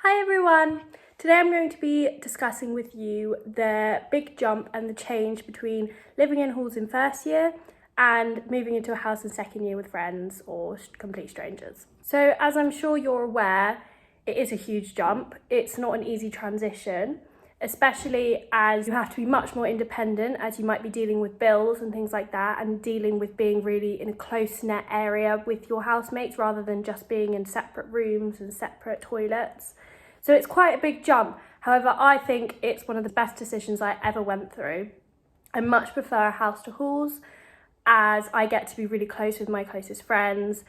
Hi everyone! Today I'm going to be discussing with you the big jump and the change between living in halls in first year and moving into a house in second year with friends or complete strangers. So as I'm sure you're aware, it is a huge jump. It's not an easy transition, especially as you have to be much more independent, as you might be dealing with bills and things like that, and dealing with being really in a close-knit area with your housemates rather than just being in separate rooms and separate toilets. So it's quite a big jump. However, I think it's one of the best decisions I ever went through. I much prefer house to halls as I get to be really close with my closest friends.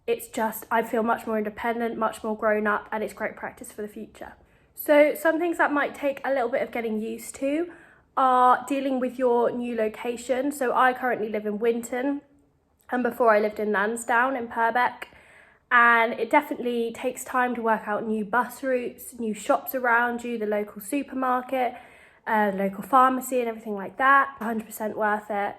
It's just, I feel much more independent, much more grown up, and it's great practice for the future. So some things that might take a little bit of getting used to are dealing with your new location. So I currently live in Winton, and before I lived in Lansdowne in Purbeck. And it definitely takes time to work out new bus routes, new shops around you, the local supermarket, local pharmacy and everything like that. 100% worth it.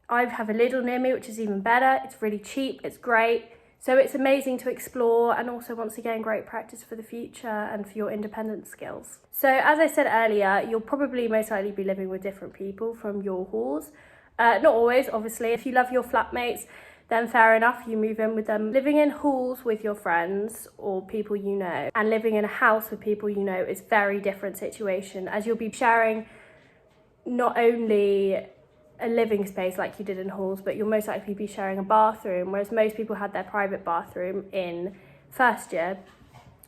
I have a Lidl near me, which is even better. It's really cheap, it's great. So it's amazing to explore, and also once again, great practice for the future and for your independent skills. So as I said earlier, you'll probably most likely be living with different people from your halls. Not always, obviously. If you love your flatmates, then fair enough, you move in with them. Living in halls with your friends or people you know, and living in a house with people you know is a very different situation, as you'll be sharing not only a living space like you did in halls, but you'll most likely be sharing a bathroom, whereas most people had their private bathroom in first year.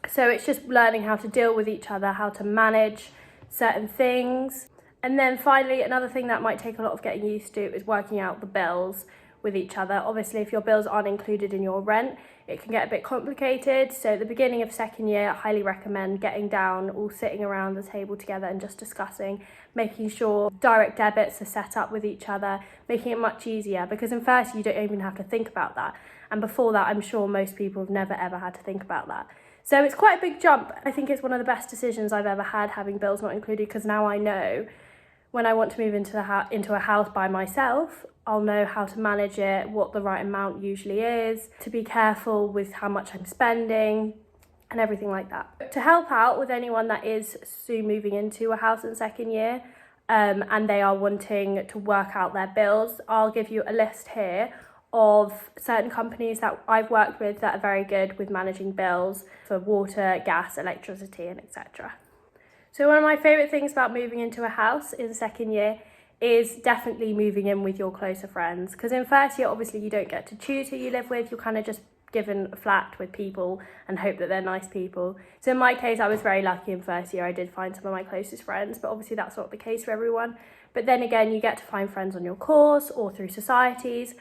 So it's just learning how to deal with each other, how to manage certain things. And then finally, another thing that might take a lot of getting used to is working out the bills with each other. Obviously, if your bills aren't included in your rent, it can get a bit complicated. So at the beginning of second year, I highly recommend getting down, all sitting around the table together and just discussing, making sure direct debits are set up with each other, making it much easier, because in first you don't even have to think about that. And before that, I'm sure most people have never ever had to think about that. So it's quite a big jump. I think it's one of the best decisions I've ever had, having bills not included, because now I know when I want to move into a house by myself, I'll know how to manage it, what the right amount usually is, to be careful with how much I'm spending and everything like that. To help out with anyone that is soon moving into a house in second year and they are wanting to work out their bills, I'll give you a list here of certain companies that I've worked with that are very good with managing bills for water, gas, electricity, and etc. So one of my favourite things about moving into a house in second year is definitely moving in with your closer friends, because in first year obviously you don't get to choose who you live with. You're kind of just given a flat with people and hope that they're nice people. So in my case, I was very lucky in first year. I did find some of my closest friends, but obviously that's not the case for everyone. But then again, you get to find friends on your course or through societies.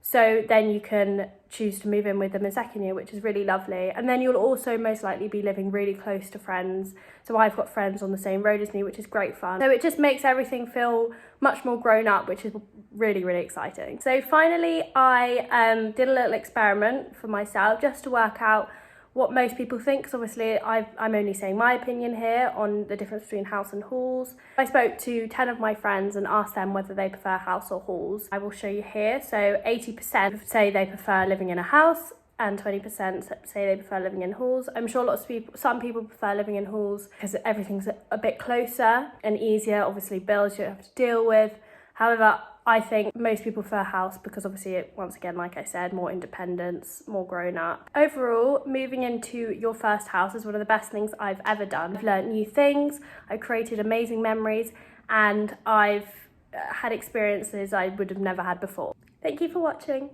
So then you can choose to move in with them in second year, which is really lovely. And then you'll also most likely be living really close to friends. So I've got friends on the same road as me, which is great fun. So it just makes everything feel much more grown up, which is really, really exciting. So finally, I did a little experiment for myself just to work out what most people think, because obviously I'm only saying my opinion here on the difference between house and halls. I spoke to 10 of my friends and asked them whether they prefer house or halls. I will show you here. So 80% say they prefer living in a house and 20% say they prefer living in halls. I'm sure some people prefer living in halls because everything's a bit closer and easier. Obviously bills you don't have to deal with. However, I think most people prefer house because obviously, once again, like I said, more independence, more grown up. Overall, moving into your first house is one of the best things I've ever done. I've learned new things, I've created amazing memories, and I've had experiences I would have never had before. Thank you for watching.